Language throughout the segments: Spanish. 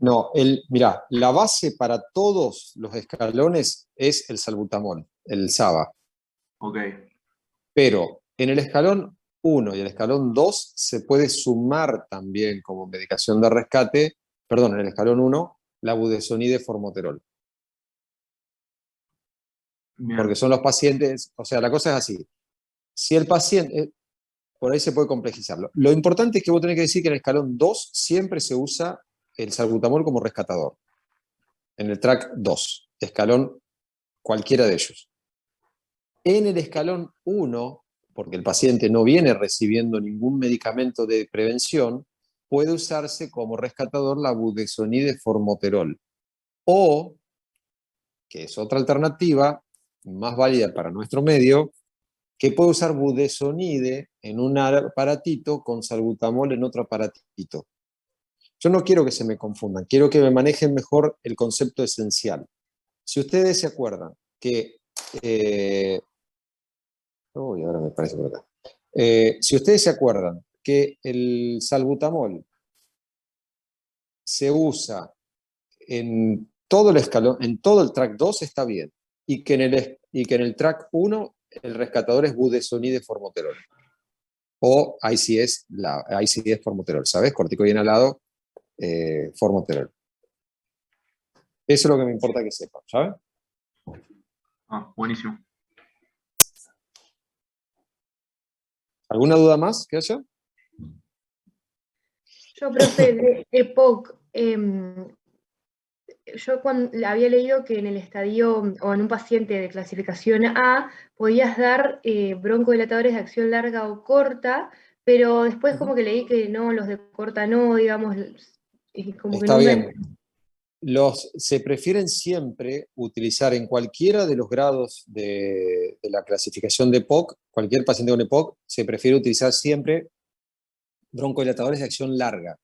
No, mirá, la base para todos los escalones es el salbutamol, el SABA. Ok. Pero en el escalón 1 y el escalón 2 se puede sumar también como medicación de rescate, perdón, en el escalón 1, la budesonide formoterol. Porque Bien. son los pacientes, o sea, la cosa es así. Si el paciente, por ahí se puede complejizarlo. Lo importante es que vos tenés que decir que en el escalón 2 siempre se usa el salbutamol como rescatador. En el track 2, escalón cualquiera de ellos. En el escalón 1, porque el paciente no viene recibiendo ningún medicamento de prevención, puede usarse como rescatador la budesonide formoterol. O, que es otra alternativa, más válida para nuestro medio, que puede usar budesonide en un aparatito con salbutamol en otro aparatito. Yo no quiero que se me confundan, quiero que me manejen mejor el concepto esencial. Si ustedes se acuerdan que... ahora me parece por acá. Si ustedes se acuerdan que el salbutamol se usa en todo el escalón, en todo el track 2 está bien, y que en el track 1 el rescatador es budesonide formoterol. O ICS formoterol, ¿sabes? Corticoide inhalado, formoterol. Eso es lo que me importa que sepan, ¿sabes? Ah, buenísimo. ¿Alguna duda más que haya? Yo, profe, de EPOC, yo había leído que en el estadio o en un paciente de clasificación A podías dar broncodilatadores de acción larga o corta, pero después como que leí que no, los de corta no, digamos, como que Está nunca... bien. Se prefieren siempre utilizar en cualquiera de los grados de la clasificación de EPOC, cualquier paciente con EPOC, se prefiere utilizar siempre broncodilatadores de acción larga.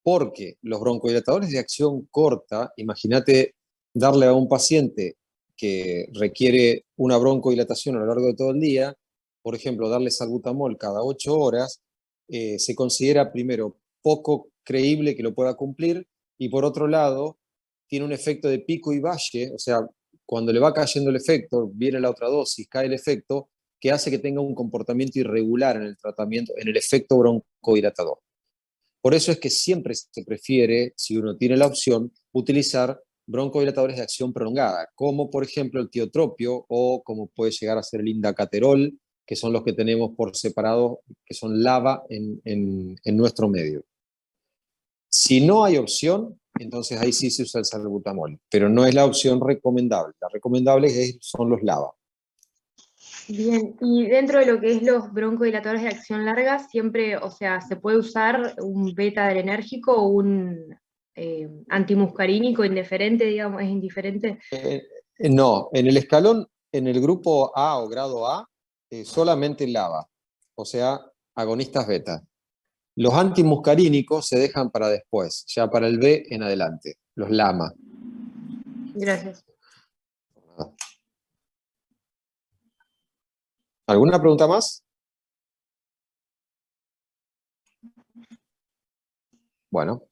Porque los broncodilatadores de acción corta, imagínate darle a un paciente que requiere una broncodilatación a lo largo de todo el día, por ejemplo, darle salbutamol cada 8 horas, se considera primero poco creíble que lo pueda cumplir, y por otro lado, tiene un efecto de pico y valle, o sea, cuando le va cayendo el efecto, viene la otra dosis, cae el efecto, que hace que tenga un comportamiento irregular en el tratamiento, en el efecto broncodilatador. Por eso es que siempre se prefiere, si uno tiene la opción, utilizar broncodilatadores de acción prolongada, como por ejemplo el tiotropio o como puede llegar a ser el indacaterol, que son los que tenemos por separado, que son LABA en nuestro medio. Si no hay opción, entonces ahí sí se usa el salbutamol, pero no es la opción recomendable. La recomendable son los LABA. Bien, y dentro de lo que es los broncodilatadores de acción larga, siempre, o sea, ¿se puede usar un beta-adrenérgico o un antimuscarínico indiferente, digamos, es indiferente? No, en el escalón, en el grupo A o grado A, solamente LABA, o sea, agonistas beta. Los antimuscarínicos se dejan para después, ya para el B en adelante, los LAMA. Gracias. ¿Alguna pregunta más? Bueno,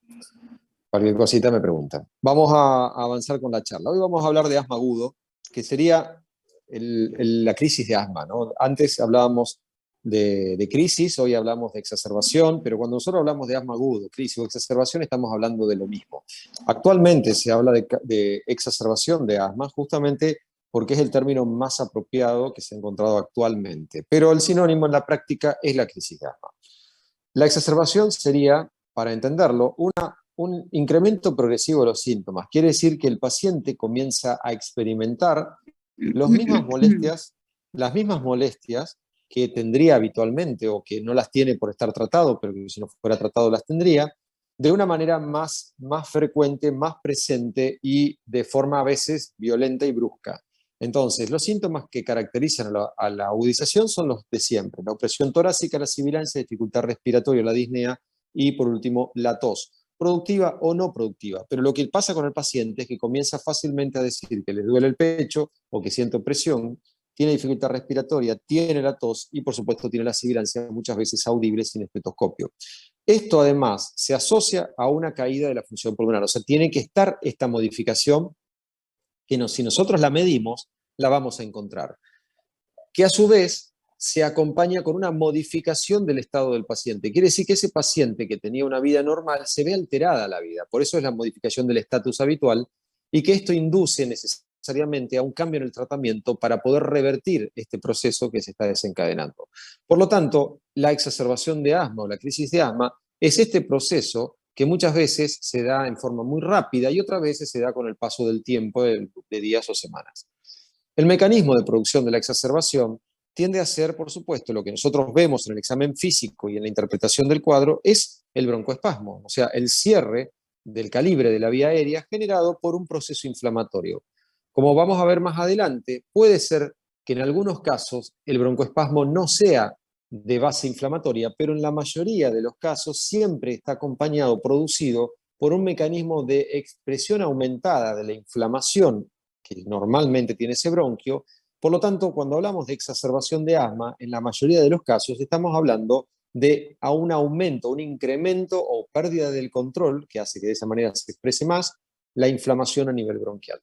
cualquier cosita me preguntan. Vamos a avanzar con la charla. Hoy vamos a hablar de asma agudo, que sería la crisis de asma, ¿no? Antes hablábamos de crisis, hoy hablamos de exacerbación, pero cuando nosotros hablamos de asma agudo, crisis o exacerbación, estamos hablando de lo mismo. Actualmente se habla de exacerbación de asma justamente porque es el término más apropiado que se ha encontrado actualmente, pero el sinónimo en la práctica es la crisis de asma. La exacerbación sería, para entenderlo, un incremento progresivo de los síntomas. Quiere decir que el paciente comienza a experimentar las mismas molestias que tendría habitualmente o que no las tiene por estar tratado, pero que si no fuera tratado las tendría, de una manera más frecuente, más presente y de forma a veces violenta y brusca. Entonces, los síntomas que caracterizan a la agudización son los de siempre: la opresión torácica, la sibilancia, dificultad respiratoria, la disnea y, por último, la tos, productiva o no productiva. Pero lo que pasa con el paciente es que comienza fácilmente a decir que le duele el pecho o que siente opresión, tiene dificultad respiratoria, tiene la tos y, por supuesto, tiene la sibilancia, muchas veces audible sin estetoscopio. Esto además se asocia a una caída de la función pulmonar, o sea, tiene que estar esta modificación que si nosotros la medimos, la vamos a encontrar, que a su vez se acompaña con una modificación del estado del paciente. Quiere decir que ese paciente que tenía una vida normal se ve alterada la vida, por eso es la modificación del estatus habitual, y que esto induce necesariamente a un cambio en el tratamiento para poder revertir este proceso que se está desencadenando. Por lo tanto, la exacerbación de asma o la crisis de asma es este proceso que muchas veces se da en forma muy rápida y otras veces se da con el paso del tiempo de días o semanas. El mecanismo de producción de la exacerbación tiende a ser, por supuesto, lo que nosotros vemos en el examen físico y en la interpretación del cuadro, es el broncoespasmo, o sea, el cierre del calibre de la vía aérea generado por un proceso inflamatorio. Como vamos a ver más adelante, puede ser que en algunos casos el broncoespasmo no sea de base inflamatoria, pero en la mayoría de los casos siempre está acompañado, producido por un mecanismo de expresión aumentada de la inflamación que normalmente tiene ese bronquio. Por lo tanto, cuando hablamos de exacerbación de asma, en la mayoría de los casos estamos hablando de un aumento, un incremento o pérdida del control, que hace que de esa manera se exprese más la inflamación a nivel bronquial.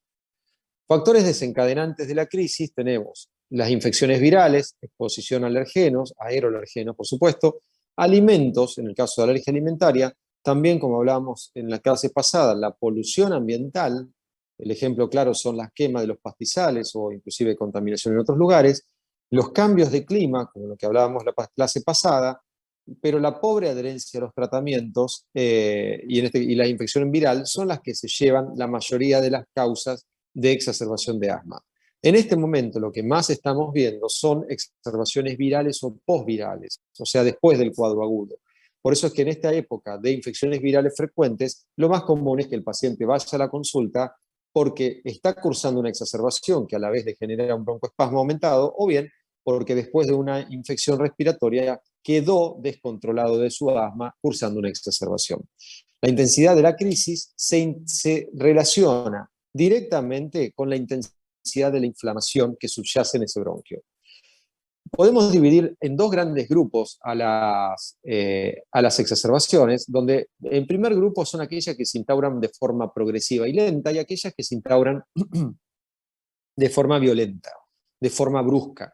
Factores desencadenantes de la crisis tenemos las infecciones virales, exposición a alergenos, aeroalergenos, por supuesto, alimentos, en el caso de la alergia alimentaria, también, como hablábamos en la clase pasada, la polución ambiental. El ejemplo claro son las quemas de los pastizales o inclusive contaminación en otros lugares, los cambios de clima, como lo que hablábamos la clase pasada, pero la pobre adherencia a los tratamientos y la infección viral son las que se llevan la mayoría de las causas de exacerbación de asma. En este momento lo que más estamos viendo son exacerbaciones virales o posvirales, o sea, después del cuadro agudo. Por eso es que en esta época de infecciones virales frecuentes, lo más común es que el paciente vaya a la consulta porque está cursando una exacerbación que a la vez le genera un broncoespasmo aumentado, o bien porque después de una infección respiratoria quedó descontrolado de su asma cursando una exacerbación. La intensidad de la crisis se relaciona directamente con la intensidad de la inflamación que subyace en ese bronquio. Podemos dividir en dos grandes grupos a las exacerbaciones, donde el primer grupo son aquellas que se instauran de forma progresiva y lenta y aquellas que se instauran de forma violenta, de forma brusca.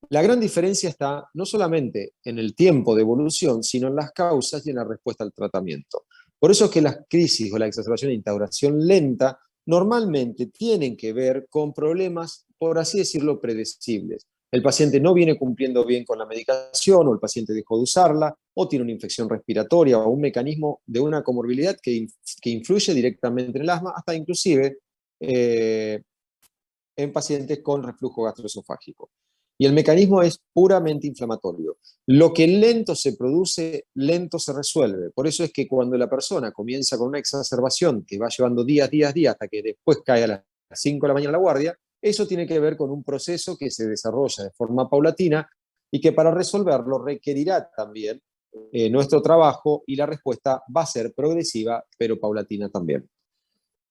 La gran diferencia está no solamente en el tiempo de evolución, sino en las causas y en la respuesta al tratamiento. Por eso es que las crisis o la exacerbación de instauración lenta normalmente tienen que ver con problemas, por así decirlo, predecibles. El paciente no viene cumpliendo bien con la medicación, o el paciente dejó de usarla, o tiene una infección respiratoria o un mecanismo de una comorbilidad que influye directamente en el asma, hasta inclusive en pacientes con reflujo gastroesofágico. Y el mecanismo es puramente inflamatorio. Lo que lento se produce, lento se resuelve. Por eso es que cuando la persona comienza con una exacerbación que va llevando días, hasta que después cae a las 5 de la mañana la guardia, eso tiene que ver con un proceso que se desarrolla de forma paulatina y que para resolverlo requerirá también nuestro trabajo, y la respuesta va a ser progresiva, pero paulatina también.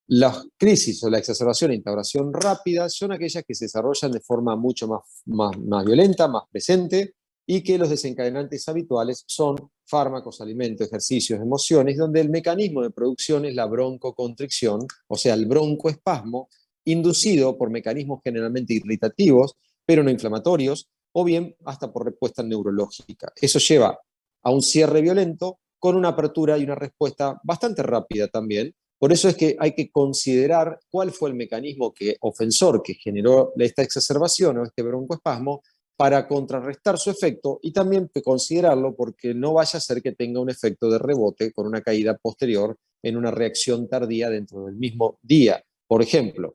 Las crisis o la exacerbación e instauración rápida son aquellas que se desarrollan de forma mucho más violenta, más presente, y que los desencadenantes habituales son fármacos, alimentos, ejercicios, emociones, donde el mecanismo de producción es la broncoconstricción, o sea, el broncoespasmo, inducido por mecanismos generalmente irritativos, pero no inflamatorios, o bien hasta por respuesta neurológica. Eso lleva a un cierre violento con una apertura y una respuesta bastante rápida también. Por eso es que hay que considerar cuál fue el mecanismo ofensor que generó esta exacerbación o este broncoespasmo para contrarrestar su efecto, y también considerarlo porque no vaya a ser que tenga un efecto de rebote con una caída posterior en una reacción tardía dentro del mismo día. Por ejemplo,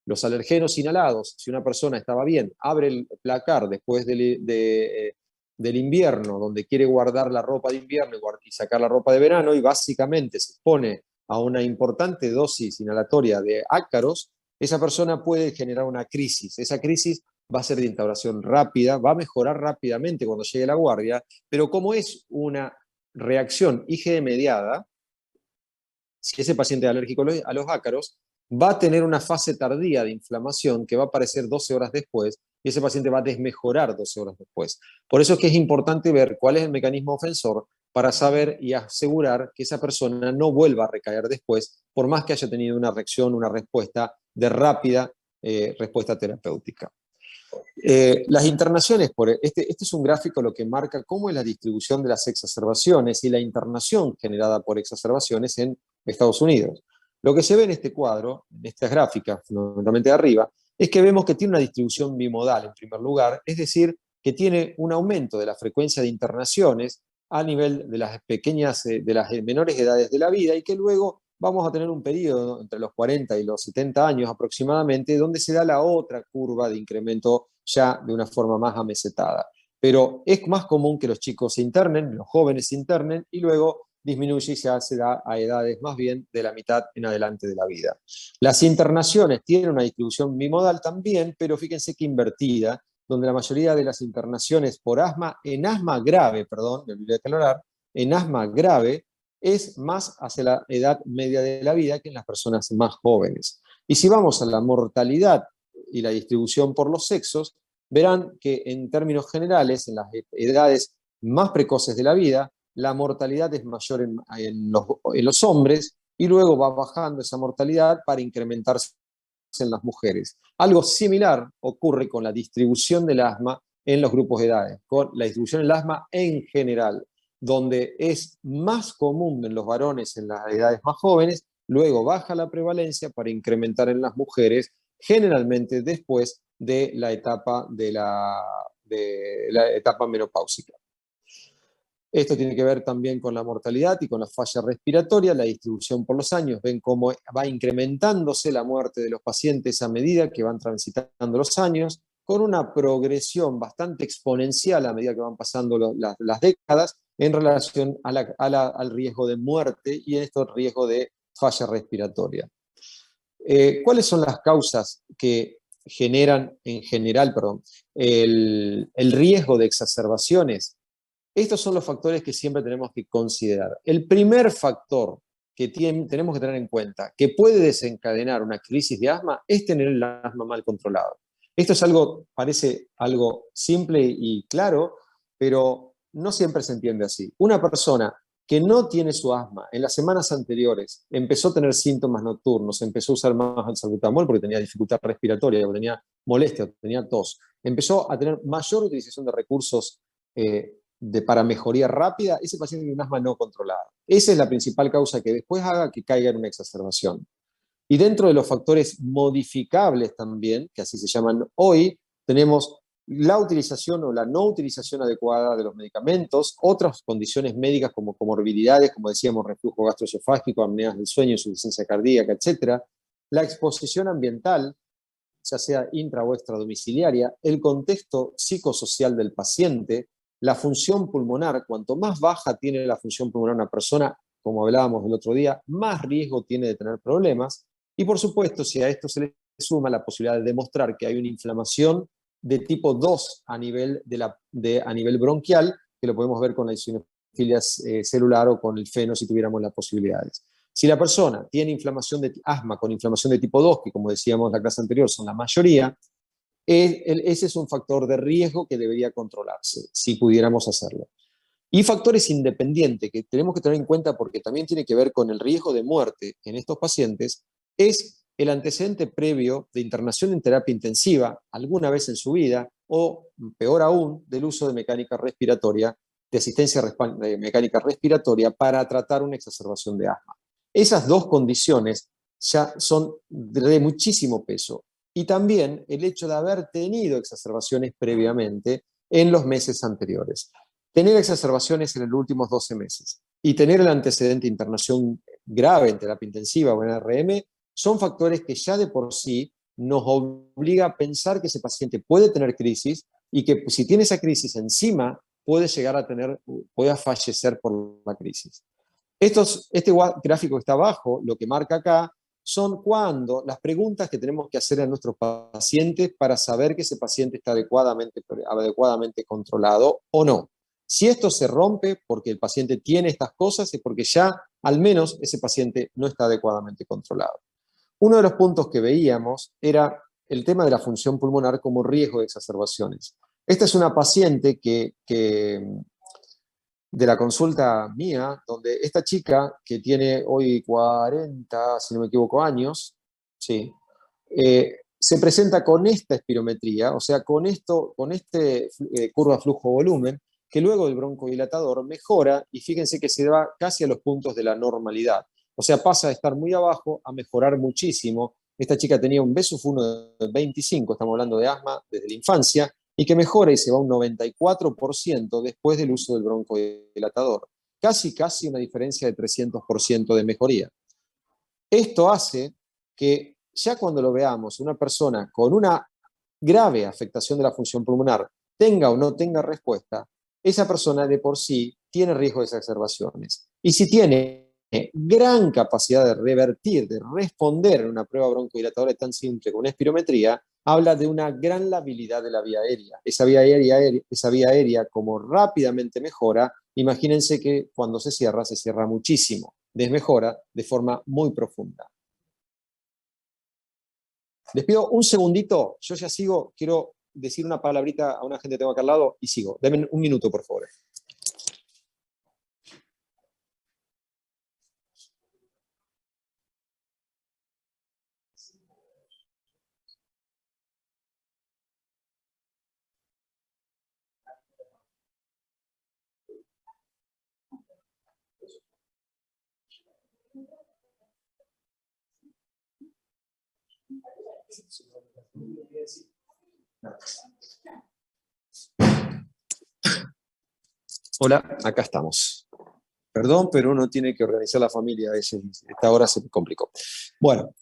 los alergenos inhalados, si una persona estaba bien, abre el placar después del invierno, donde quiere guardar la ropa de invierno y sacar la ropa de verano, y básicamente se expone a una importante dosis inhalatoria de ácaros, esa persona puede generar una crisis. Esa crisis va a ser de instauración rápida, va a mejorar rápidamente cuando llegue la guardia, pero como es una reacción IgE mediada, si ese paciente es alérgico a los ácaros, va a tener una fase tardía de inflamación que va a aparecer 12 horas después, y ese paciente va a desmejorar 12 horas después. Por eso es que es importante ver cuál es el mecanismo ofensor para saber y asegurar que esa persona no vuelva a recaer después, por más que haya tenido una reacción, una respuesta de rápida respuesta terapéutica. Las internaciones, este es un gráfico lo que marca cómo es la distribución de las exacerbaciones y la internación generada por exacerbaciones en Estados Unidos. Lo que se ve en este cuadro, en estas gráficas, fundamentalmente de arriba, es que vemos que tiene una distribución bimodal en primer lugar, es decir, que tiene un aumento de la frecuencia de internaciones a nivel de las pequeñas, de las menores edades de la vida, y que luego vamos a tener un periodo entre los 40 y los 70 años aproximadamente, donde se da la otra curva de incremento ya de una forma más amesetada. Pero es más común que los chicos se internen, los jóvenes se internen, y luego disminuye y se da a edades más bien de la mitad en adelante de la vida. Las internaciones tienen una distribución bimodal también, pero fíjense que invertida, donde la mayoría de las internaciones por asma, en asma grave, perdón, me olvidé de aclarar, en asma grave, es más hacia la edad media de la vida que en las personas más jóvenes. Y si vamos a la mortalidad y la distribución por los sexos, verán que en términos generales, en las edades más precoces de la vida, la mortalidad es mayor en los hombres, y luego va bajando esa mortalidad para incrementarse en las mujeres. Algo similar ocurre con la distribución del asma en los grupos de edades, con la distribución del asma en general, donde es más común en los varones en las edades más jóvenes, luego baja la prevalencia para incrementar en las mujeres, generalmente después de la etapa, menopáusica. Esto tiene que ver también con la mortalidad y con la falla respiratoria, la distribución por los años. Ven cómo va incrementándose la muerte de los pacientes a medida que van transitando los años, con una progresión bastante exponencial a medida que van pasando las décadas en relación al riesgo de muerte y en esto el riesgo de falla respiratoria. ¿Cuáles son las causas que generan en general el riesgo de exacerbaciones? Estos son los factores que siempre tenemos que considerar. El primer factor que tenemos que tener en cuenta que puede desencadenar una crisis de asma es tener el asma mal controlado. Esto es parece algo simple y claro, pero no siempre se entiende así. Una persona que no tiene su asma en las semanas anteriores empezó a tener síntomas nocturnos, empezó a usar más el salbutamol porque tenía dificultad respiratoria, o tenía molestia, o tenía tos, empezó a tener mayor utilización de recursos para mejoría rápida, ese paciente tiene un asma no controlada. Esa es la principal causa que después haga que caiga en una exacerbación. Y dentro de los factores modificables también, que así se llaman hoy, tenemos la utilización o la no utilización adecuada de los medicamentos, otras condiciones médicas como comorbilidades, como decíamos, reflujo gastroesofágico, apneas del sueño, insuficiencia cardíaca, etc. La exposición ambiental, ya sea intra o extradomiciliaria, el contexto psicosocial del paciente, la función pulmonar. Cuanto más baja tiene la función pulmonar una persona, como hablábamos el otro día, más riesgo tiene de tener problemas. Y por supuesto, si a esto se le suma la posibilidad de demostrar que hay una inflamación de tipo 2 a nivel bronquial, que lo podemos ver con la eosinofilia celular o con el feno si tuviéramos las posibilidades. Si la persona tiene inflamación de asma con inflamación de tipo 2, que como decíamos en la clase anterior son la mayoría, ese es un factor de riesgo que debería controlarse, si pudiéramos hacerlo. Y factores independientes que tenemos que tener en cuenta porque también tiene que ver con el riesgo de muerte en estos pacientes, es el antecedente previo de internación en terapia intensiva alguna vez en su vida, o peor aún, del uso de mecánica respiratoria, de asistencia mecánica respiratoria para tratar una exacerbación de asma. Esas dos condiciones ya son de muchísimo peso. Y también el hecho de haber tenido exacerbaciones previamente en los meses anteriores. Tener exacerbaciones en los últimos 12 meses y tener el antecedente de internación grave en terapia intensiva o en RM son factores que ya de por sí nos obliga a pensar que ese paciente puede tener crisis y que si tiene esa crisis encima puede fallecer por la crisis. Este gráfico que está abajo, lo que marca acá, son las preguntas que tenemos que hacer a nuestros pacientes para saber que ese paciente está adecuadamente controlado o no. Si esto se rompe porque el paciente tiene estas cosas, es porque ya al menos ese paciente no está adecuadamente controlado. Uno de los puntos que veíamos era el tema de la función pulmonar como riesgo de exacerbaciones. Esta es una paciente que de la consulta mía, donde esta chica, que tiene hoy 40, si no me equivoco, años, sí, se presenta con esta espirometría, o sea, con este curva flujo-volumen, que luego el broncodilatador mejora, y fíjense que se va casi a los puntos de la normalidad. O sea, pasa de estar muy abajo a mejorar muchísimo. Esta chica tenía un B-1 de 25, estamos hablando de asma desde la infancia, y que mejora y se va a un 94% después del uso del broncodilatador. Casi una diferencia de 300% de mejoría. Esto hace que ya cuando lo veamos, una persona con una grave afectación de la función pulmonar, tenga o no tenga respuesta, esa persona de por sí tiene riesgo de exacerbaciones. Y si tiene gran capacidad de revertir, de responder en una prueba broncodilatadora tan simple como una espirometría, habla de una gran labilidad de la vía aérea. Esa vía aérea, como rápidamente mejora, imagínense que cuando se cierra muchísimo, desmejora de forma muy profunda. Les pido un segundito, yo ya sigo, quiero decir una palabrita a una gente que tengo acá al lado y sigo. Denme un minuto, por favor. Hola, acá estamos. Perdón, pero uno tiene que organizar la familia a veces. Esta hora se me complicó. Bueno,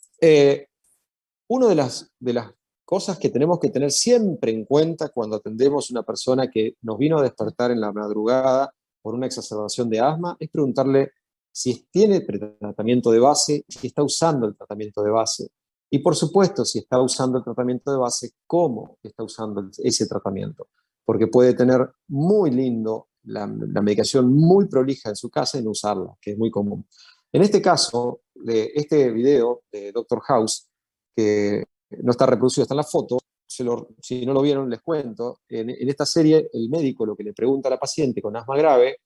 una de las cosas que tenemos que tener siempre en cuenta cuando atendemos a una persona que nos vino a despertar en la madrugada por una exacerbación de asma es preguntarle si tiene tratamiento de base, si está usando el tratamiento de base. Y por supuesto, si está usando el tratamiento de base, cómo está usando ese tratamiento. Porque puede tener muy lindo la medicación muy prolija en su casa y no usarla, que es muy común. En este caso, de este video de Dr. House, que no está reproducido, está en la foto, si no lo vieron les cuento, en esta serie el médico lo que le pregunta a la paciente con asma grave,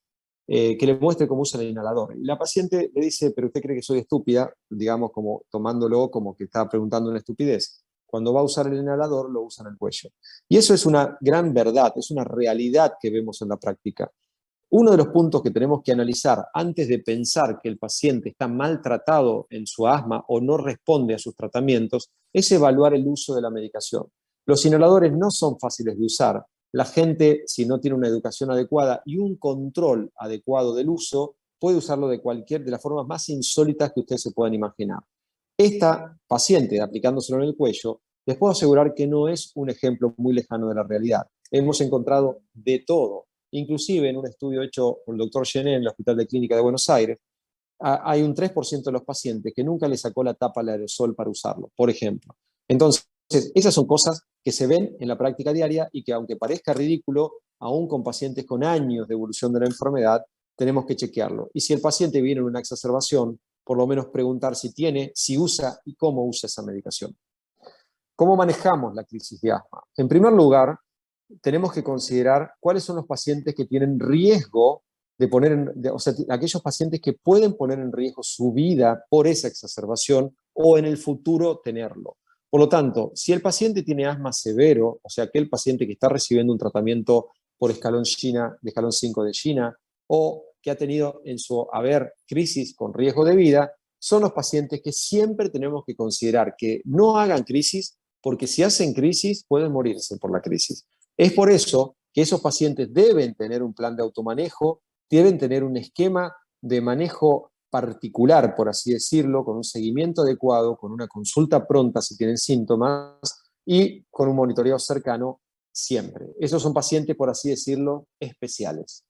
que le muestre cómo usa el inhalador. Y la paciente le dice, pero usted cree que soy estúpida, digamos, como tomándolo como que está preguntando una estupidez. Cuando va a usar el inhalador, lo usa en el cuello. Y eso es una gran verdad, es una realidad que vemos en la práctica. Uno de los puntos que tenemos que analizar antes de pensar que el paciente está maltratado en su asma o no responde a sus tratamientos es evaluar el uso de la medicación. Los inhaladores no son fáciles de usar. La gente, si no tiene una educación adecuada y un control adecuado del uso, puede usarlo de las formas más insólitas que ustedes se puedan imaginar. Esta paciente, aplicándoselo en el cuello, les puedo asegurar que no es un ejemplo muy lejano de la realidad. Hemos encontrado de todo. Inclusive en un estudio hecho por el doctor Gené en el Hospital de Clínica de Buenos Aires, hay un 3% de los pacientes que nunca le sacó la tapa al aerosol para usarlo, por ejemplo. Entonces, esas son cosas que se ven en la práctica diaria y que aunque parezca ridículo, aún con pacientes con años de evolución de la enfermedad, tenemos que chequearlo. Y si el paciente viene en una exacerbación, por lo menos preguntar si tiene, si usa y cómo usa esa medicación. ¿Cómo manejamos la crisis de asma? En primer lugar, tenemos que considerar cuáles son los pacientes que tienen riesgo de poner, o sea, aquellos pacientes que pueden poner en riesgo su vida por esa exacerbación o en el futuro tenerlo. Por lo tanto, si el paciente tiene asma severo, o sea, aquel paciente que está recibiendo un tratamiento por escalón 5 de China, o que ha tenido en su haber crisis con riesgo de vida, son los pacientes que siempre tenemos que considerar que no hagan crisis, porque si hacen crisis pueden morirse por la crisis. Es por eso que esos pacientes deben tener un plan de automanejo, deben tener un esquema de manejo particular, por así decirlo, con un seguimiento adecuado, con una consulta pronta si tienen síntomas y con un monitoreo cercano siempre. Esos son pacientes, por así decirlo, especiales.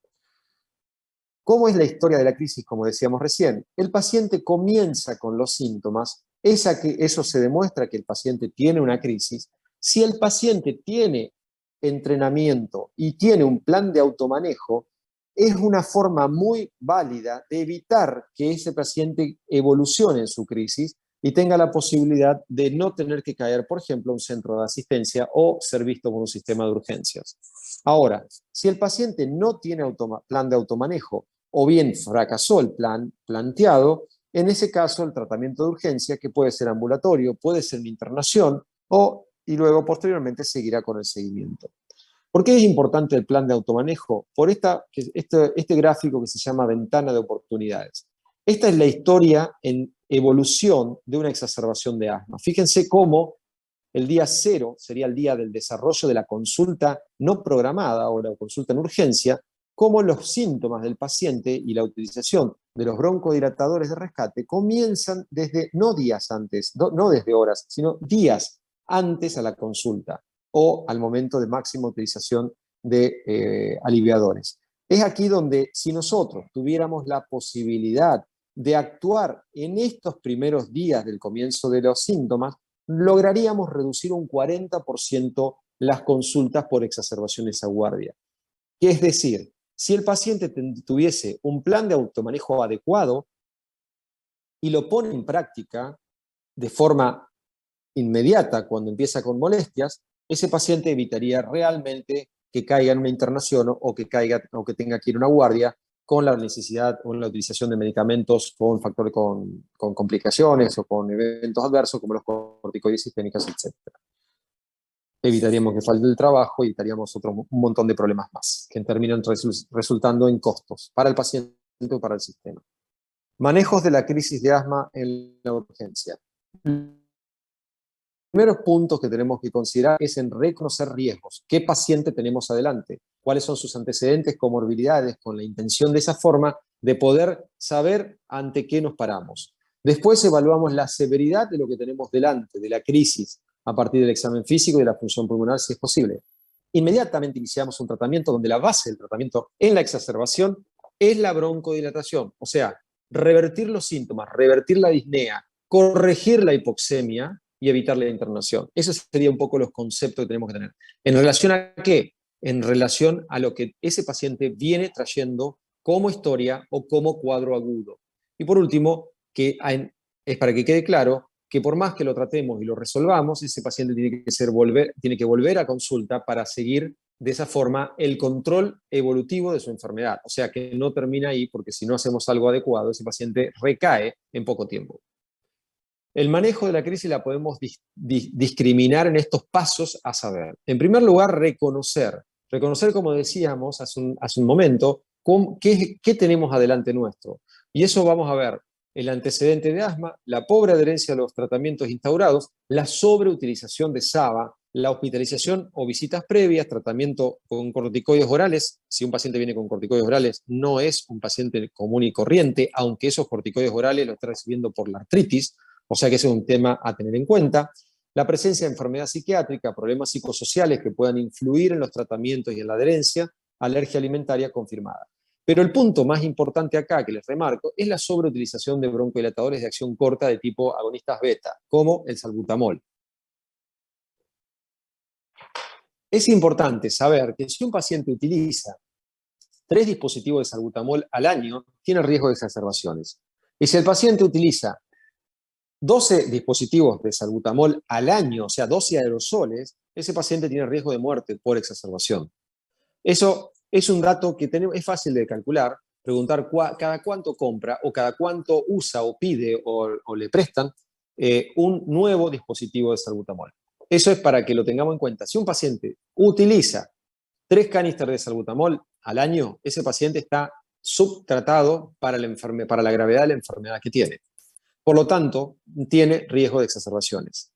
¿Cómo es la historia de la crisis? Como decíamos recién, el paciente comienza con los síntomas, eso se demuestra que el paciente tiene una crisis. Si el paciente tiene entrenamiento y tiene un plan de automanejo, es una forma muy válida de evitar que ese paciente evolucione en su crisis y tenga la posibilidad de no tener que caer, por ejemplo, a un centro de asistencia o ser visto por un sistema de urgencias. Ahora, si el paciente no tiene plan de automanejo o bien fracasó el plan planteado, en ese caso el tratamiento de urgencia, que puede ser ambulatorio, puede ser una internación y luego posteriormente seguirá con el seguimiento. ¿Por qué es importante el plan de automanejo? Por este gráfico que se llama ventana de oportunidades. Esta es la historia en evolución de una exacerbación de asma. Fíjense cómo el día 0 sería el día del desarrollo de la consulta no programada o la consulta en urgencia, cómo los síntomas del paciente y la utilización de los broncodilatadores de rescate comienzan desde, no días antes, no desde horas, sino días antes a la consulta o al momento de máxima utilización de aliviadores. Es aquí donde, si nosotros tuviéramos la posibilidad de actuar en estos primeros días del comienzo de los síntomas, lograríamos reducir un 40% las consultas por exacerbaciones a guardia. Que es decir, si el paciente tuviese un plan de automanejo adecuado y lo pone en práctica de forma inmediata cuando empieza con molestias, ese paciente evitaría realmente que caiga en una internación o que tenga que ir a una guardia con la necesidad o la utilización de medicamentos con factores con complicaciones o con eventos adversos como los corticoides sistémicos, etc. Evitaríamos que falte el trabajo y evitaríamos un montón de problemas más que terminan resultando en costos para el paciente o para el sistema. Manejos de la crisis de asma en la urgencia. Primeros puntos que tenemos que considerar es en reconocer riesgos. ¿Qué paciente tenemos adelante? ¿Cuáles son sus antecedentes, comorbilidades? Con la intención de esa forma de poder saber ante qué nos paramos. Después evaluamos la severidad de lo que tenemos delante, de la crisis, a partir del examen físico y de la función pulmonar, si es posible. Inmediatamente iniciamos un tratamiento donde la base del tratamiento en la exacerbación es la broncodilatación, o sea, revertir los síntomas, revertir la disnea, corregir la hipoxemia y evitar la internación. Esos serían un poco los conceptos que tenemos que tener. ¿En relación a qué? En relación a lo que ese paciente viene trayendo como historia o como cuadro agudo. Y por último, es para que quede claro que por más que lo tratemos y lo resolvamos, ese paciente tiene que volver a consulta para seguir de esa forma el control evolutivo de su enfermedad. O sea, que no termina ahí, porque si no hacemos algo adecuado, ese paciente recae en poco tiempo. El manejo de la crisis la podemos discriminar en estos pasos a saber. En primer lugar, reconocer, como decíamos hace un momento, qué tenemos adelante nuestro. Y eso vamos a ver el antecedente de asma, la pobre adherencia a los tratamientos instaurados, la sobreutilización de SABA, la hospitalización o visitas previas, tratamiento con corticoides orales. Si un paciente viene con corticoides orales, no es un paciente común y corriente, aunque esos corticoides orales lo está recibiendo por la artritis, o sea que ese es un tema a tener en cuenta. La presencia de enfermedad psiquiátrica, problemas psicosociales que puedan influir en los tratamientos y en la adherencia, alergia alimentaria confirmada. Pero el punto más importante acá que les remarco es la sobreutilización de broncodilatadores de acción corta de tipo agonistas beta, como el salbutamol. Es importante saber que si un paciente utiliza 3 dispositivos de salbutamol al año, tiene riesgo de exacerbaciones. Y si el paciente utiliza 12 dispositivos de salbutamol al año, o sea, 12 aerosoles, ese paciente tiene riesgo de muerte por exacerbación. Eso es un dato que es fácil de calcular, preguntar cada cuánto compra o cada cuánto usa o pide o le prestan un nuevo dispositivo de salbutamol. Eso es para que lo tengamos en cuenta. Si un paciente utiliza 3 canisters de salbutamol al año, ese paciente está subtratado para la gravedad de la enfermedad que tiene. Por lo tanto, tiene riesgo de exacerbaciones.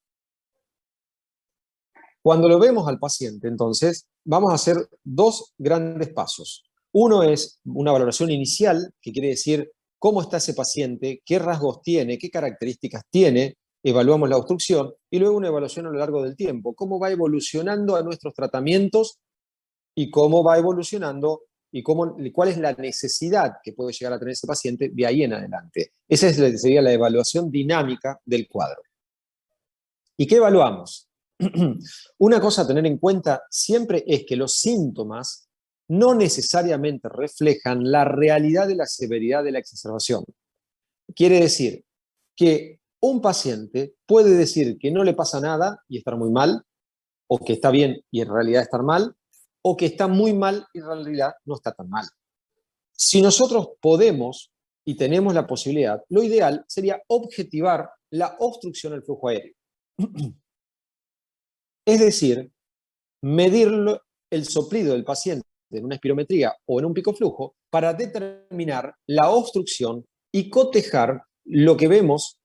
Cuando lo vemos al paciente, entonces, vamos a hacer 2 grandes pasos. Uno es una valoración inicial, que quiere decir cómo está ese paciente, qué rasgos tiene, qué características tiene, evaluamos la obstrucción, y luego una evaluación a lo largo del tiempo, cómo va evolucionando a nuestros tratamientos y cómo va evolucionando y cuál es la necesidad que puede llegar a tener ese paciente de ahí en adelante. Esa sería la evaluación dinámica del cuadro. ¿Y qué evaluamos? Una cosa a tener en cuenta siempre es que los síntomas no necesariamente reflejan la realidad de la severidad de la exacerbación. Quiere decir que un paciente puede decir que no le pasa nada y estar muy mal, o que está bien y en realidad estar mal, o que está muy mal y en realidad no está tan mal. Si nosotros podemos y tenemos la posibilidad, lo ideal sería objetivar la obstrucción al flujo aéreo. Es decir, medir el soplido del paciente en una espirometría o en un pico flujo para determinar la obstrucción y cotejar lo que vemos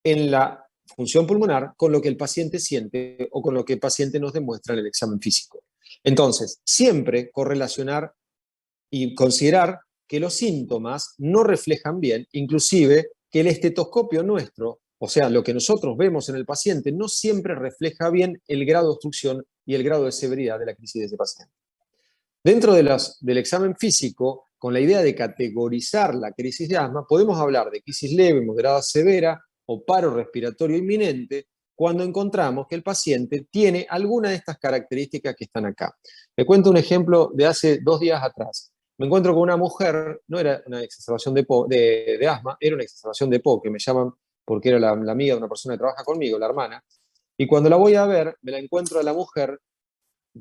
en la función pulmonar con lo que el paciente siente o con lo que el paciente nos demuestra en el examen físico. Entonces, siempre correlacionar y considerar que los síntomas no reflejan bien, inclusive que el estetoscopio nuestro, o sea, lo que nosotros vemos en el paciente, no siempre refleja bien el grado de obstrucción y el grado de severidad de la crisis de ese paciente. Dentro del examen físico, con la idea de categorizar la crisis de asma, podemos hablar de crisis leve, moderada, severa o paro respiratorio inminente cuando encontramos que el paciente tiene alguna de estas características que están acá. Le cuento un ejemplo de hace 2 días atrás. Me encuentro con una mujer, no era una exacerbación de asma, era una exacerbación de POC, que me llaman porque era la amiga de una persona que trabaja conmigo, la hermana, y cuando la voy a ver, me la encuentro a la mujer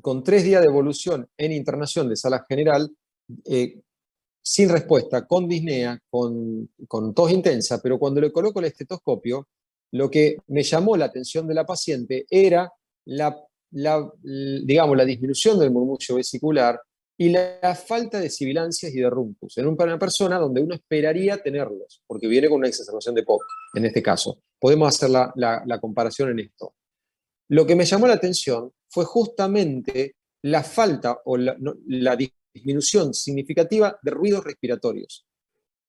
con 3 días de evolución en internación de sala general, sin respuesta, con disnea, con tos intensa, pero cuando le coloco el estetoscopio, lo que me llamó la atención de la paciente era digamos, la disminución del murmullo vesicular y la falta de sibilancias y de rhumtus, en una persona donde uno esperaría tenerlos, porque viene con una exacerbación de POC, en este caso. Podemos hacer la comparación en esto. Lo que me llamó la atención fue justamente la falta o la disminución significativa de ruidos respiratorios.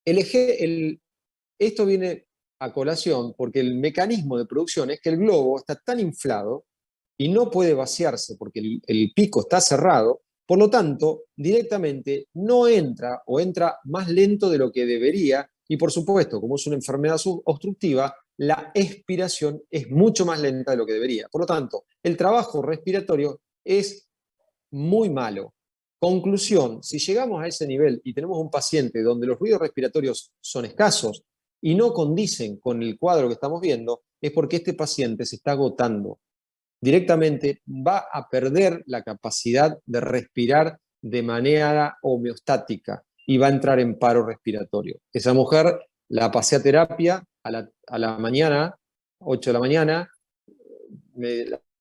Esto viene a colación porque el mecanismo de producción es que el globo está tan inflado y no puede vaciarse porque el pico está cerrado, por lo tanto, directamente no entra o entra más lento de lo que debería y, por supuesto, como es una enfermedad obstructiva, la expiración es mucho más lenta de lo que debería. Por lo tanto, el trabajo respiratorio es muy malo. Conclusión, si llegamos a ese nivel y tenemos un paciente donde los ruidos respiratorios son escasos y no condicen con el cuadro que estamos viendo, es porque este paciente se está agotando. Directamente va a perder la capacidad de respirar de manera homeostática y va a entrar en paro respiratorio. Esa mujer la pasé a terapia a la mañana, 8 de la mañana,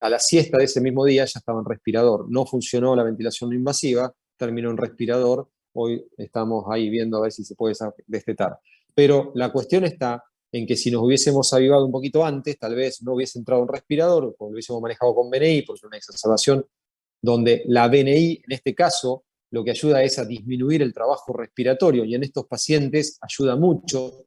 a la siesta de ese mismo día ya estaba en respirador. No funcionó la ventilación no invasiva, terminó en respirador. Hoy estamos ahí viendo a ver si se puede destetar. Pero la cuestión está en que si nos hubiésemos avivado un poquito antes, tal vez no hubiese entrado en respirador, o lo hubiésemos manejado con BNI, porque es una exacerbación donde la BNI, en este caso, lo que ayuda es a disminuir el trabajo respiratorio, y en estos pacientes ayuda mucho,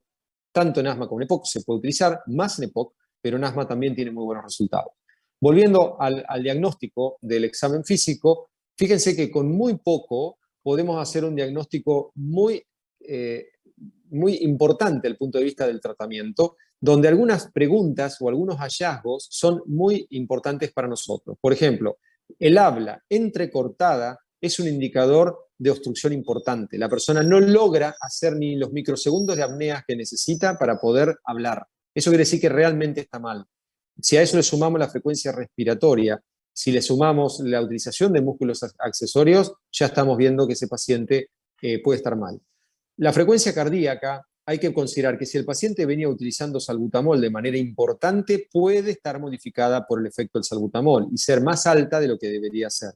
tanto en asma como en EPOC, se puede utilizar, más en EPOC, pero en asma también tiene muy buenos resultados. Volviendo al diagnóstico del examen físico, fíjense que con muy poco podemos hacer un diagnóstico muy importante desde el punto de vista del tratamiento, donde algunas preguntas o algunos hallazgos son muy importantes para nosotros. Por ejemplo, el habla entrecortada es un indicador de obstrucción importante. La persona no logra hacer ni los microsegundos de apnea que necesita para poder hablar. Eso quiere decir que realmente está mal. Si a eso le sumamos la frecuencia respiratoria, si le sumamos la utilización de músculos accesorios, ya estamos viendo que ese paciente puede estar mal. La frecuencia cardíaca, hay que considerar que si el paciente venía utilizando salbutamol de manera importante, puede estar modificada por el efecto del salbutamol y ser más alta de lo que debería ser.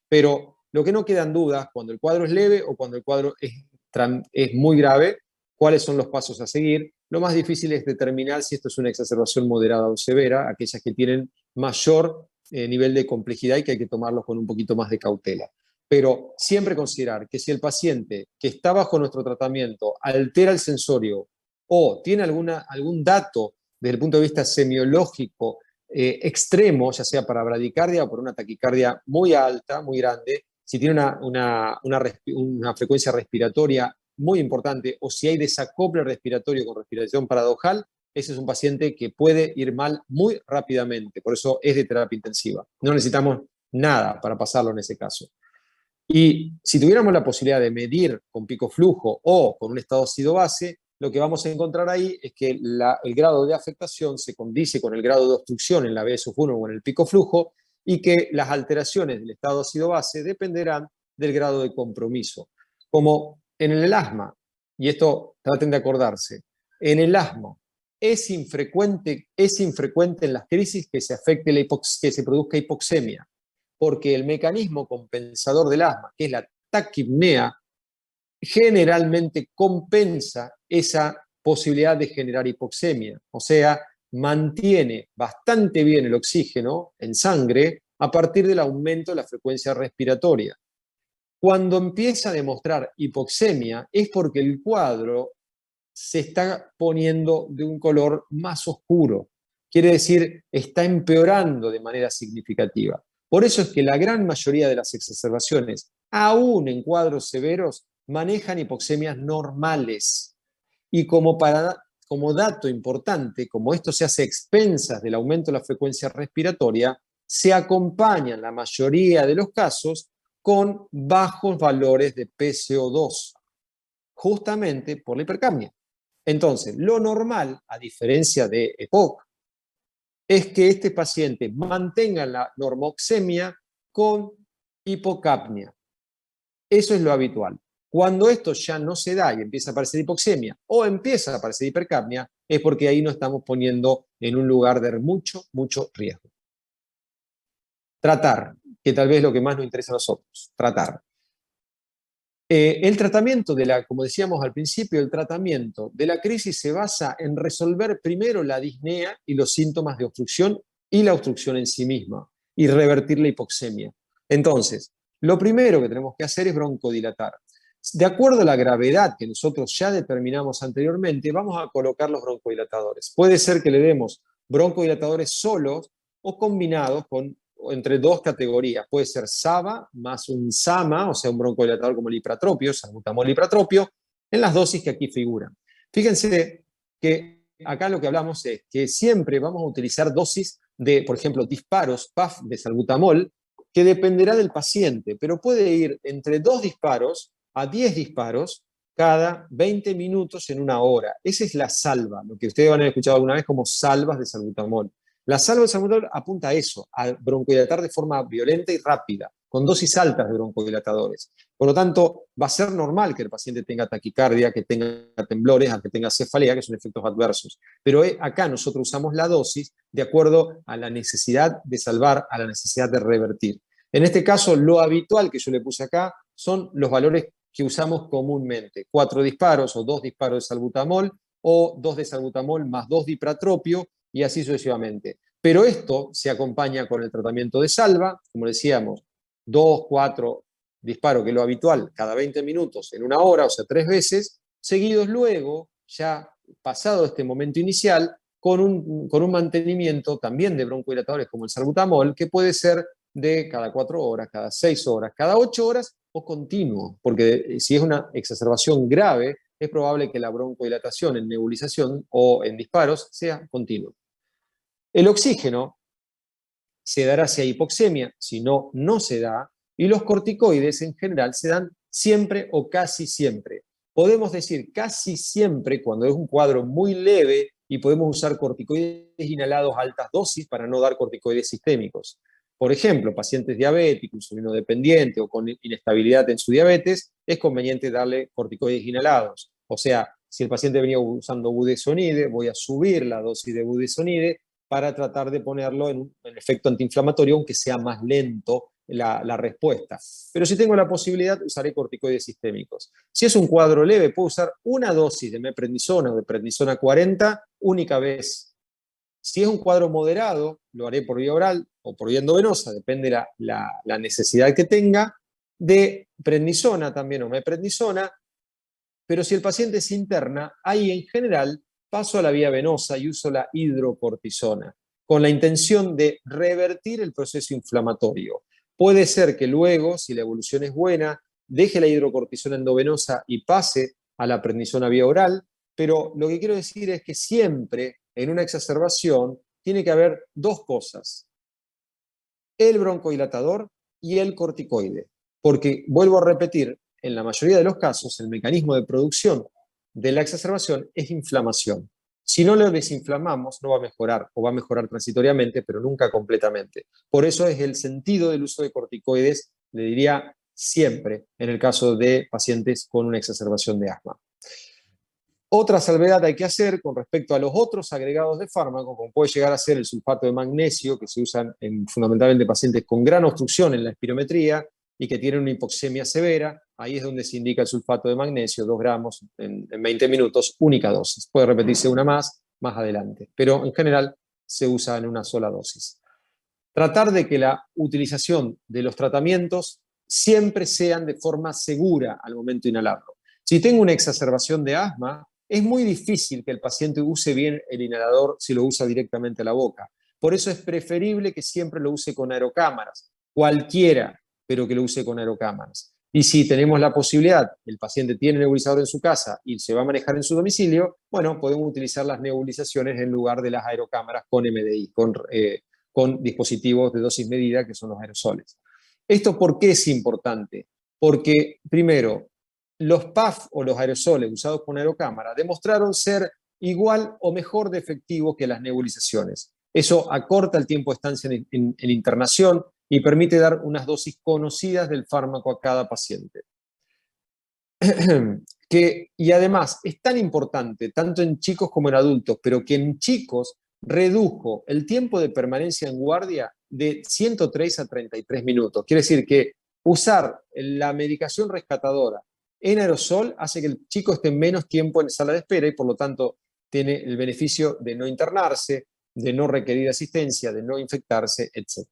Pero lo que no quedan dudas, cuando el cuadro es leve o cuando el cuadro es muy grave, cuáles son los pasos a seguir. Lo más difícil es determinar si esto es una exacerbación moderada o severa, aquellas que tienen mayor nivel de complejidad y que hay que tomarlos con un poquito más de cautela. Pero siempre considerar que si el paciente que está bajo nuestro tratamiento altera el sensorio o tiene algún dato desde el punto de vista semiológico extremo, ya sea para bradicardia o por una taquicardia muy alta, muy grande, si tiene una frecuencia respiratoria muy importante o si hay desacople respiratorio con respiración paradojal, ese es un paciente que puede ir mal muy rápidamente. Por eso es de terapia intensiva. No necesitamos nada para pasarlo en ese caso. Y si tuviéramos la posibilidad de medir con pico flujo o con un estado ácido-base, lo que vamos a encontrar ahí es que el grado de afectación se condice con el grado de obstrucción en la BSUF1 o en el pico flujo, y que las alteraciones del estado ácido-base dependerán del grado de compromiso. Como en el asma, y esto traten de acordarse, en el asma es infrecuente en las crisis que se que se produzca hipoxemia, porque el mecanismo compensador del asma, que es la taquipnea, generalmente compensa esa posibilidad de generar hipoxemia, o sea, mantiene bastante bien el oxígeno en sangre a partir del aumento de la frecuencia respiratoria. Cuando empieza a demostrar hipoxemia es porque el cuadro se está poniendo de un color más oscuro. Quiere decir, está empeorando de manera significativa. Por eso es que la gran mayoría de las exacerbaciones, aún en cuadros severos, manejan hipoxemias normales. Y como dato importante, como esto se hace a expensas del aumento de la frecuencia respiratoria, se acompaña en la mayoría de los casos con bajos valores de PCO2, justamente por la hipercapnia. Entonces, lo normal, a diferencia de EPOC, es que este paciente mantenga la normoxemia con hipocapnia. Eso es lo habitual. Cuando esto ya no se da y empieza a aparecer hipoxemia o empieza a aparecer hipercapnia, es porque ahí nos estamos poniendo en un lugar de mucho, mucho riesgo. Tratar, que tal vez es lo que más nos interesa a nosotros, tratar. El tratamiento como decíamos al principio, el tratamiento de la crisis se basa en resolver primero la disnea y los síntomas de obstrucción y la obstrucción en sí misma y revertir la hipoxemia. Entonces, lo primero que tenemos que hacer es broncodilatar. De acuerdo a la gravedad que nosotros ya determinamos anteriormente, vamos a colocar los broncodilatadores. Puede ser que le demos broncodilatadores solos o combinados entre dos categorías. Puede ser SABA más un SAMA, o sea, un broncodilatador como el ipratropio, salbutamol ipratropio, en las dosis que aquí figuran. Fíjense que acá lo que hablamos es que siempre vamos a utilizar dosis de, por ejemplo, disparos PAF de salbutamol, que dependerá del paciente, pero puede ir entre 2 disparos a 10 disparos cada 20 minutos en una hora. Esa es la salva, lo que ustedes van a haber escuchado alguna vez como salvas de salbutamol. La salva de salbutamol apunta a eso, a broncodilatar de forma violenta y rápida, con dosis altas de broncodilatadores. Por lo tanto, va a ser normal que el paciente tenga taquicardia, que tenga temblores, que tenga cefalea, que son efectos adversos. Pero acá nosotros usamos la dosis de acuerdo a la necesidad de salvar, a la necesidad de revertir. En este caso, lo habitual que yo le puse acá son los valores que usamos comúnmente. 4 disparos o 2 disparos de salbutamol o 2 de salbutamol más 2 de ipratropio y así sucesivamente. Pero esto se acompaña con el tratamiento de salva, como decíamos, 2, 4 disparos, que es lo habitual, cada 20 minutos en una hora, o sea, 3 veces, seguidos luego, ya pasado este momento inicial, con un mantenimiento también de broncodilatadores como el salbutamol, que puede ser de cada 4 horas, cada 6 horas, cada 8 horas o continuo, porque si es una exacerbación grave, es probable que la broncodilatación en nebulización o en disparos sea continua. El oxígeno se dará si hay hipoxemia, si no, no se da, y los corticoides en general se dan siempre o casi siempre. Podemos decir casi siempre cuando es un cuadro muy leve y podemos usar corticoides inhalados a altas dosis para no dar corticoides sistémicos. Por ejemplo, pacientes diabéticos, insulinodependientes o con inestabilidad en su diabetes, es conveniente darle corticoides inhalados. O sea, si el paciente venía usando budesonide, voy a subir la dosis de budesonide para tratar de ponerlo en efecto antiinflamatorio, aunque sea más lento la respuesta. Pero si tengo la posibilidad, usaré corticoides sistémicos. Si es un cuadro leve, puedo usar una dosis de meprednisona o de prednisona 40 única vez. Si es un cuadro moderado, lo haré por vía oral o por vía endovenosa, depende de la necesidad que tenga, de prednisona también o meprednisona. Pero si el paciente se interna, ahí en general paso a la vía venosa y uso la hidrocortisona, con la intención de revertir el proceso inflamatorio. Puede ser que luego, si la evolución es buena, deje la hidrocortisona endovenosa y pase a la prednisona vía oral, pero lo que quiero decir es que siempre en una exacerbación tiene que haber 2 cosas: el broncodilatador y el corticoide, porque, vuelvo a repetir, en la mayoría de los casos el mecanismo de producción de la exacerbación es inflamación. Si no lo desinflamamos, no va a mejorar, o va a mejorar transitoriamente, pero nunca completamente. Por eso es el sentido del uso de corticoides, le diría siempre, en el caso de pacientes con una exacerbación de asma. Otra salvedad hay que hacer con respecto a los otros agregados de fármaco, como puede llegar a ser el sulfato de magnesio, que se usan en fundamentalmente pacientes con gran obstrucción en la espirometría y que tienen una hipoxemia severa. Ahí es donde se indica el sulfato de magnesio, 2 gramos en 20 minutos, única dosis. Puede repetirse una más adelante, pero en general se usa en una sola dosis. Tratar de que la utilización de los tratamientos siempre sean de forma segura al momento de inhalarlo. Si tengo una exacerbación de asma, es muy difícil que el paciente use bien el inhalador si lo usa directamente a la boca. Por eso es preferible que siempre lo use con aerocámaras, cualquiera, pero que lo use con aerocámaras. Y si tenemos la posibilidad, el paciente tiene nebulizador en su casa y se va a manejar en su domicilio, bueno, podemos utilizar las nebulizaciones en lugar de las aerocámaras con MDI, con dispositivos de dosis medida, que son los aerosoles. ¿Esto por qué es importante? Porque, primero, los PAF o los aerosoles usados con aerocámara demostraron ser igual o mejor de efectivos que las nebulizaciones. Eso acorta el tiempo de estancia en internación y permite dar unas dosis conocidas del fármaco a cada paciente. Y además es tan importante, tanto en chicos como en adultos, pero que en chicos redujo el tiempo de permanencia en guardia de 103 a 33 minutos. Quiere decir que usar la medicación rescatadora en aerosol hace que el chico esté menos tiempo en sala de espera y por lo tanto tiene el beneficio de no internarse, de no requerir asistencia, de no infectarse, etc.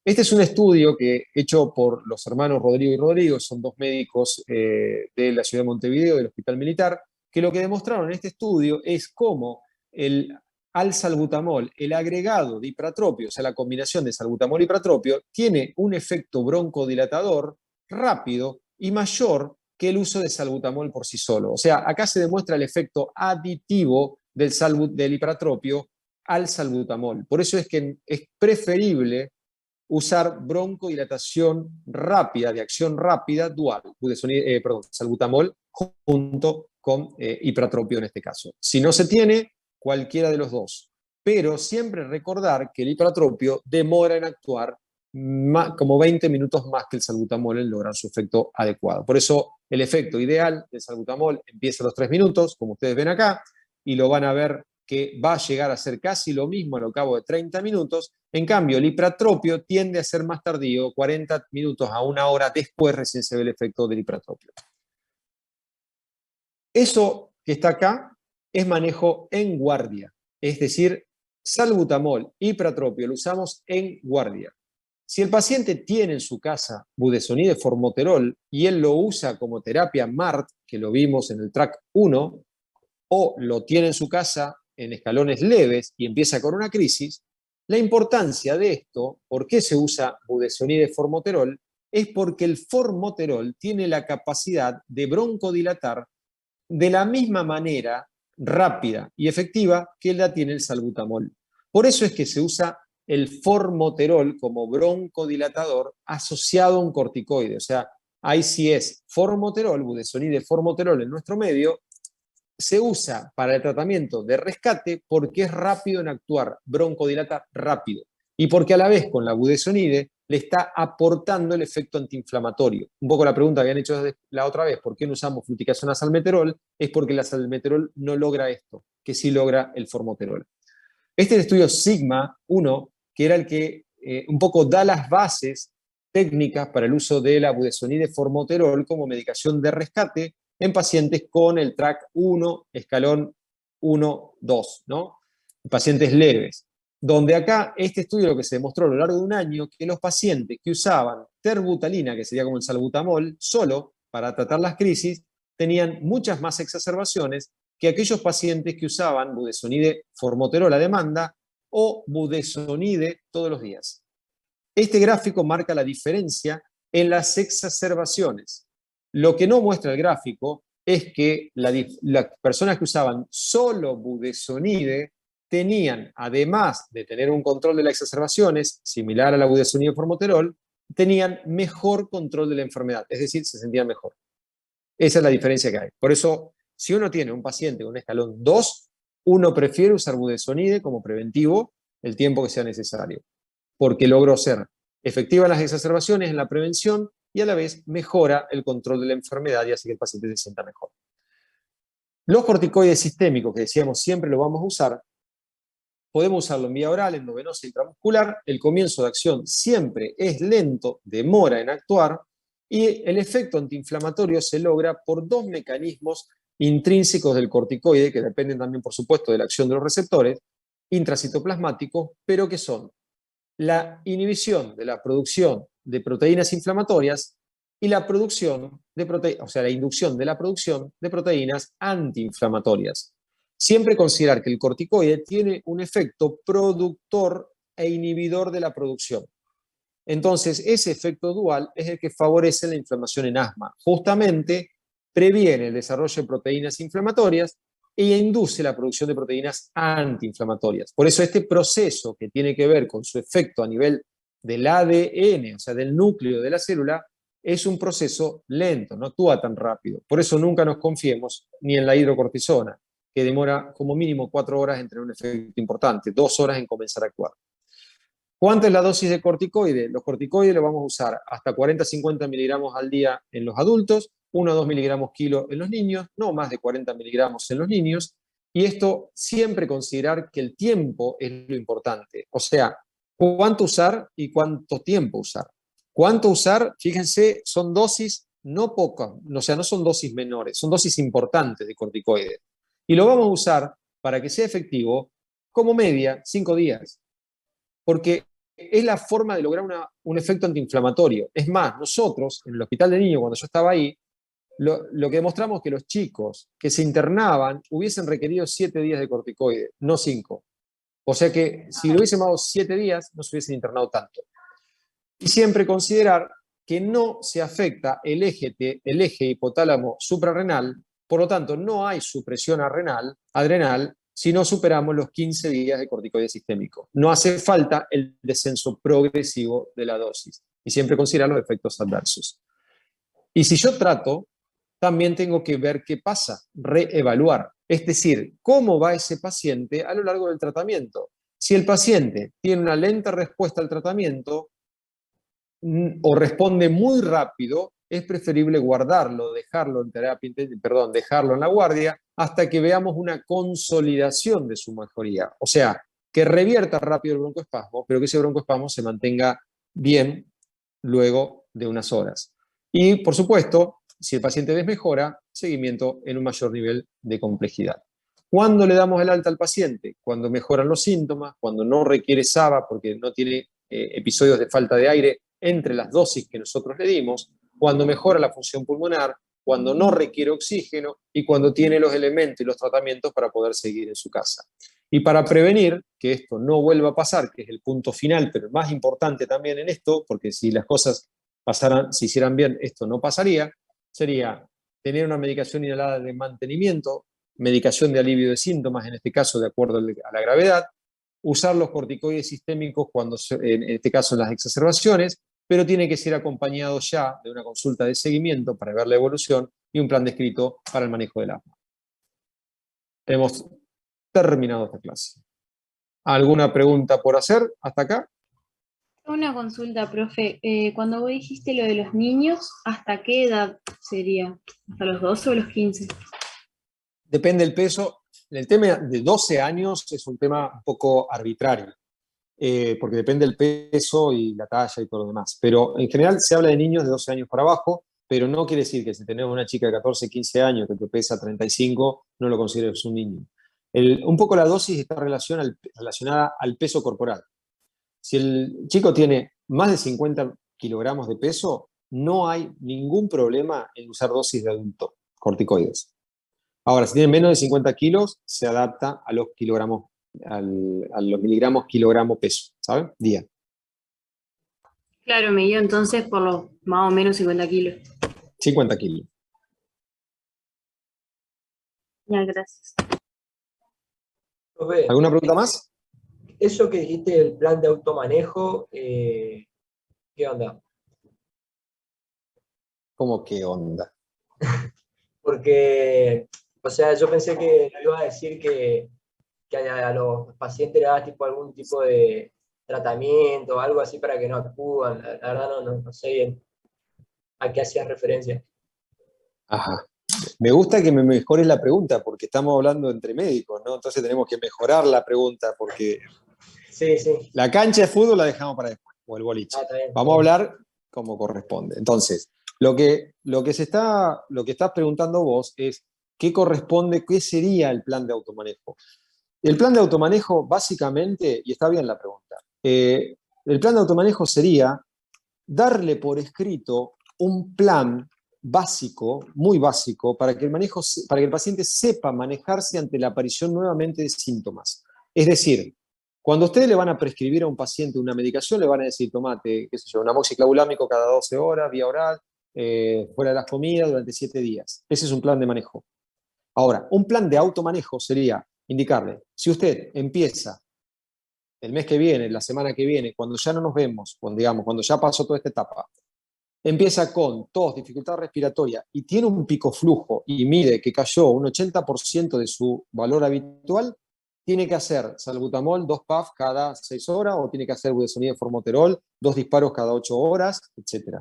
Este es un estudio hecho por los hermanos Rodrigo y Rodrigo, son 2 médicos de la ciudad de Montevideo, del Hospital Militar, que lo que demostraron en este estudio es cómo el alsalbutamol, el agregado de ipratropio, o sea, la combinación de salbutamol y ipratropio, tiene un efecto broncodilatador rápido y mayor que el uso de salbutamol por sí solo. O sea, acá se demuestra el efecto aditivo del ipratropio al salbutamol. Por eso es que es preferible usar broncodilatación rápida, de acción rápida, dual, salbutamol junto con ipratropio en este caso. Si no se tiene, cualquiera de los dos. Pero siempre recordar que el ipratropio demora en actuar como 20 minutos más que el salbutamol en lograr su efecto adecuado. Por eso el efecto ideal del salbutamol empieza a los 3 minutos, como ustedes ven acá, y lo van a ver que va a llegar a ser casi lo mismo al cabo de 30 minutos. En cambio, el ipratropio tiende a ser más tardío, 40 minutos a 1 hora después recién se ve el efecto del ipratropio. Eso que está acá es manejo en guardia, es decir, salbutamol, ipratropio, lo usamos en guardia. Si el paciente tiene en su casa budesonide formoterol y él lo usa como terapia MART, que lo vimos en el track 1, o lo tiene en su casa en escalones leves y empieza con una crisis, la importancia de esto, ¿por qué se usa budesonide formoterol? Es porque el formoterol tiene la capacidad de broncodilatar de la misma manera rápida y efectiva que la tiene el salbutamol. Por eso es que se usa el formoterol como broncodilatador asociado a un corticoide. O sea, ahí sí es formoterol, budesonide formoterol en nuestro medio, se usa para el tratamiento de rescate porque es rápido en actuar, broncodilata rápido. Y porque a la vez con la budesonide le está aportando el efecto antiinflamatorio. Un poco la pregunta que habían hecho la otra vez, ¿por qué no usamos fluticasona salmeterol? Es porque la salmeterol no logra esto, que sí logra el formoterol. Este es el estudio Sigma 1, que era el que un poco da las bases técnicas para el uso de la budesonide formoterol como medicación de rescate en pacientes con el track 1, escalón 1, 2, ¿no? Pacientes leves. Donde acá, este estudio lo que se demostró a lo largo de un año, que los pacientes que usaban terbutalina, que sería como el salbutamol, solo para tratar las crisis, tenían muchas más exacerbaciones que aquellos pacientes que usaban budesonide formoterol a demanda o budesonide todos los días. Este gráfico marca la diferencia en las exacerbaciones. Lo que no muestra el gráfico es que las personas que usaban solo budesonide tenían, además de tener un control de las exacerbaciones, similar a la budesonide formoterol, tenían mejor control de la enfermedad, es decir, se sentían mejor. Esa es la diferencia que hay. Por eso, si uno tiene un paciente con un escalón 2, uno prefiere usar budesonide como preventivo el tiempo que sea necesario, porque logró ser efectiva en las exacerbaciones, en la prevención, y a la vez mejora el control de la enfermedad y hace que el paciente se sienta mejor. Los corticoides sistémicos, que decíamos siempre lo vamos a usar, podemos usarlo en vía oral, endovenosa e intramuscular. El comienzo de acción siempre es lento, demora en actuar, y el efecto antiinflamatorio se logra por dos mecanismos intrínsecos del corticoide, que dependen también, por supuesto, de la acción de los receptores, intracitoplasmáticos, pero que son la inhibición de la producción de proteínas inflamatorias y la producción de la inducción de la producción de proteínas antiinflamatorias. Siempre considerar que el corticoide tiene un efecto productor e inhibidor de la producción. Entonces, ese efecto dual es el que favorece la inflamación en asma. Justamente previene el desarrollo de proteínas inflamatorias e induce la producción de proteínas antiinflamatorias. Por eso este proceso que tiene que ver con su efecto a nivel del ADN, o sea, del núcleo de la célula, es un proceso lento, no actúa tan rápido. Por eso nunca nos confiemos ni en la hidrocortisona, que demora como mínimo 4 horas en tener un efecto importante, 2 horas en comenzar a actuar. ¿Cuánto es la dosis de corticoide? Los corticoides los vamos a usar hasta 40-50 miligramos al día en los adultos, 1 a 2 miligramos kilo en los niños, no más de 40 miligramos en los niños, y esto siempre considerar que el tiempo es lo importante, o sea, cuánto usar y cuánto tiempo usar. Cuánto usar, fíjense, son dosis no pocas, o sea, no son dosis menores, son dosis importantes de corticoides. Y lo vamos a usar para que sea efectivo como media 5 días. Porque es la forma de lograr un efecto antiinflamatorio. Es más, nosotros, en el hospital de niños, cuando yo estaba ahí, lo que demostramos es que los chicos que se internaban hubiesen requerido 7 días de corticoide, no 5. O sea que si lo hubiésemos dado 7 días, no se hubiesen internado tanto. Y siempre considerar que no se afecta el eje hipotálamo suprarrenal, por lo tanto no hay supresión adrenal, si no superamos los 15 días de corticoide sistémico. No hace falta el descenso progresivo de la dosis. Y siempre considerar los efectos adversos. Y si yo trato, también tengo que ver qué pasa, reevaluar. Es decir, cómo va ese paciente a lo largo del tratamiento. Si el paciente tiene una lenta respuesta al tratamiento o responde muy rápido, es preferible guardarlo, dejarlo en la guardia hasta que veamos una consolidación de su mejoría. O sea, que revierta rápido el broncoespasmo, pero que ese broncoespasmo se mantenga bien luego de unas horas. Y, por supuesto, si el paciente desmejora, seguimiento en un mayor nivel de complejidad. ¿Cuándo le damos el alta al paciente? Cuando mejoran los síntomas, cuando no requiere SABA porque no tiene episodios de falta de aire entre las dosis que nosotros le dimos, cuando mejora la función pulmonar, cuando no requiere oxígeno y cuando tiene los elementos y los tratamientos para poder seguir en su casa. Y para prevenir que esto no vuelva a pasar, que es el punto final, pero el más importante también en esto, porque si las cosas se hicieran bien, esto no pasaría, sería tener una medicación inhalada de mantenimiento, medicación de alivio de síntomas, en este caso de acuerdo a la gravedad, usar los corticoides sistémicos en este caso en las exacerbaciones, pero tiene que ser acompañado ya de una consulta de seguimiento para ver la evolución y un plan descrito para el manejo del asma. Hemos terminado esta clase. ¿Alguna pregunta por hacer hasta acá? Una consulta, profe. Cuando vos dijiste lo de los niños, ¿hasta qué edad sería? ¿Hasta los 12 o los 15? Depende del peso. El tema de 12 años es un tema un poco arbitrario, porque depende del peso y la talla y todo lo demás. Pero en general se habla de niños de 12 años para abajo, pero no quiere decir que si tenemos una chica de 14, 15 años que te pesa 35, no lo consideres un niño. Un poco la dosis está relacionada al peso corporal. Si el chico tiene más de 50 kilogramos de peso, no hay ningún problema en usar dosis de adulto, corticoides. Ahora, si tiene menos de 50 kilos, se adapta a los kilogramos, a los miligramos kilogramo peso, ¿sabe? Día. Claro, me dio entonces por los más o menos 50 kilos. 50 kilos. Ya, gracias. Profe, ¿Alguna pregunta más? eso que dijiste del plan de automanejo, ¿qué onda? ¿Cómo qué onda? Porque, o sea, yo pensé que iba a decir que que a los pacientes le hagas tipo algún tipo de tratamiento o algo así para que no acudan. La verdad no sé bien a qué hacías referencia. Ajá. Me gusta que me mejores la pregunta, porque estamos hablando entre médicos, ¿no? Entonces tenemos que mejorar la pregunta, porque Sí, sí. la cancha de fútbol la dejamos para después, o el boliche. Está bien, Vamos a está bien. hablar como corresponde. Entonces, lo que estás preguntando vos es qué corresponde, qué sería el plan de automanejo. El plan de automanejo, básicamente, y está bien la pregunta, el plan de automanejo sería darle por escrito un plan básico, muy básico, para que el paciente sepa manejarse ante la aparición nuevamente de síntomas. Es decir, cuando ustedes le van a prescribir a un paciente una medicación, le van a decir, tomate, qué sé yo, un amoxiclavulámico cada 12 horas, vía oral, fuera de las comidas durante 7 días. Ese es un plan de manejo. Ahora, un plan de automanejo sería indicarle, si usted empieza el mes que viene, la semana que viene, cuando ya no nos vemos, cuando ya pasó toda esta etapa, empieza con tos, dificultad respiratoria y tiene un pico flujo y mide que cayó un 80% de su valor habitual, tiene que hacer salbutamol 2 PAF cada 6 horas o tiene que hacer budesonide formoterol 2 disparos cada 8 horas, etc.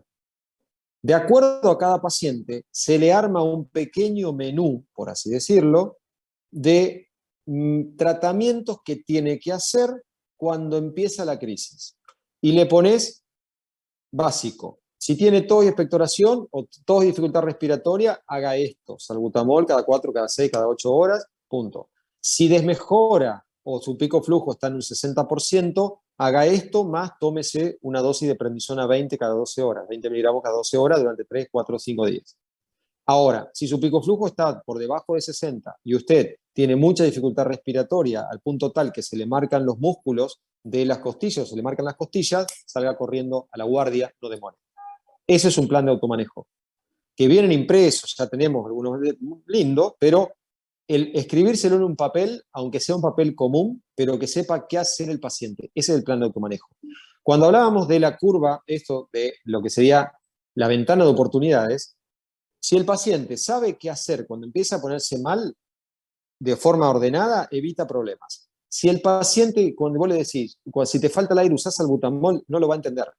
De acuerdo a cada paciente, se le arma un pequeño menú, por así decirlo, de tratamientos que tiene que hacer cuando empieza la crisis. Y le pones básico. Si tiene tos y expectoración o tos y dificultad respiratoria, haga esto. Salbutamol cada 4, cada 6, cada 8 horas, punto. Si desmejora o su pico flujo está en un 60%, haga esto más tómese una dosis de prednisona 20 cada 12 horas, 20 miligramos cada 12 horas durante 3, 4, 5 días. Ahora, si su pico flujo está por debajo de 60 y usted tiene mucha dificultad respiratoria al punto tal que se le marcan los músculos de las costillas, se le marcan las costillas, salga corriendo a la guardia, no demore. Ese es un plan de automanejo. Que vienen impresos, ya tenemos algunos lindos, pero el escribírselo en un papel, aunque sea un papel común, pero que sepa qué hacer el paciente. Ese es el plan de automanejo. Cuando hablábamos de la curva, esto de lo que sería la ventana de oportunidades, si el paciente sabe qué hacer cuando empieza a ponerse mal, de forma ordenada, evita problemas. Si el paciente, cuando vos le decís, si te falta el aire, usás salbutamol, no lo va a entender.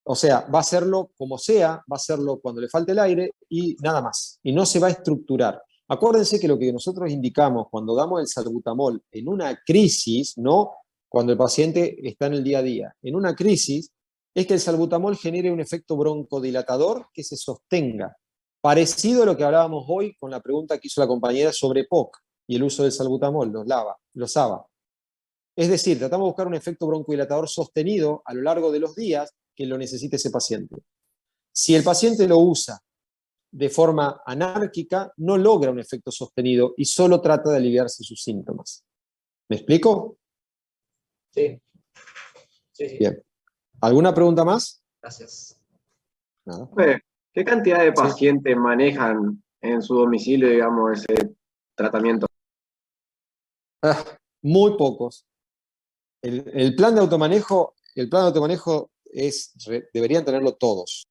O sea, va a hacerlo como sea, va a hacerlo cuando le falte el aire y nada más. Y no se va a estructurar. Acuérdense que lo que nosotros indicamos cuando damos el salbutamol en una crisis, no cuando el paciente está en el día a día, en una crisis, es que el salbutamol genere un efecto broncodilatador que se sostenga. Parecido a lo que hablábamos hoy con la pregunta que hizo la compañera sobre POC y el uso del salbutamol, los ABA. Es decir, tratamos de buscar un efecto broncodilatador sostenido a lo largo de los días que lo necesite ese paciente. Si el paciente lo usa de forma anárquica, no logra un efecto sostenido y solo trata de aliviarse sus síntomas. ¿Me explico? Sí. Sí, sí. Bien. ¿Alguna pregunta más? Gracias. Nada. ¿Qué cantidad de Sí. pacientes manejan en su domicilio, digamos, ese tratamiento? Muy pocos. El plan de automanejo deberían tenerlo todos.